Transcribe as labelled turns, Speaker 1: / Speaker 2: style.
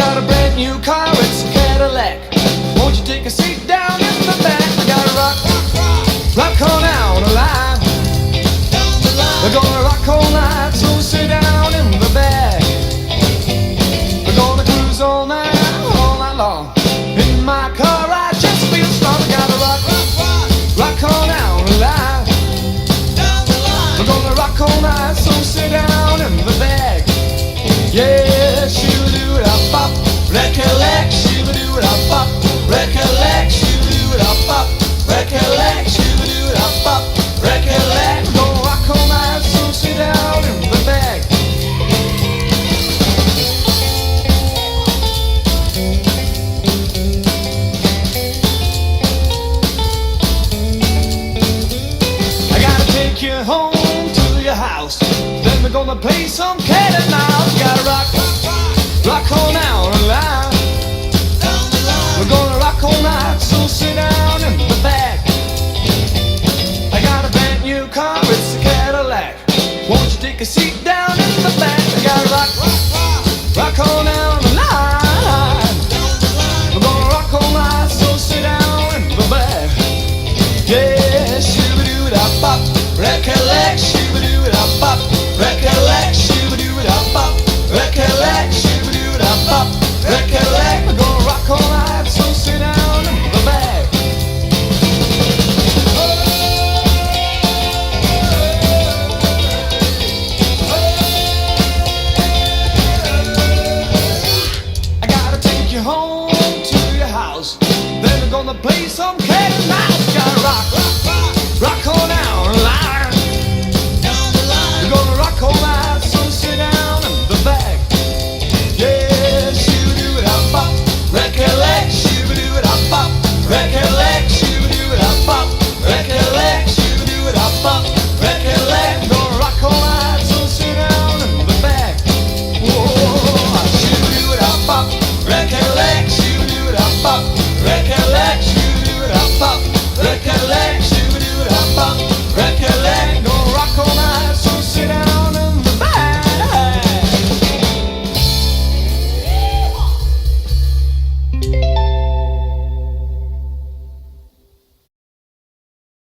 Speaker 1: got a brand new car, it's a Cadillac. Won't you take a seat down in the back? I gotta rock on down the line. We're gonna rock all night, so sit down in the back. We're gonna cruise all night long. In my car, I just feel strong. I gotta rock on down the line. We're gonna rock all night, so sit down in the back. Yeah, shoo-doo-da-bop, recollect, shoo-doo-da-bop, recollect, shoo-doo-da-bop, recollect, shoo-doo-da-bop, recollect. We're gonna rock all night, so sit down in the back. I gotta take you home to your house. Then we're gonna play some cat and mouse. Gotta rock on down the line. We're gonna rock all night, so sit down in the back. I got a brand new car, it's a Cadillac. Won't you take a seat down in the back? I gotta rock on down the line. We're gonna rock all night, so sit down in the back. Yeah, shoo-ba-doo-da-bop, recollect, shoo-ba-doo-da-bop, recollect, shoo-ba-doo-da-bop, recollect, shoo-ba-doo-da-bop, recollect. We're gonna rock all night, so sit down in the back. I gotta take you home to your house. Then we're gonna play some cat and mouse.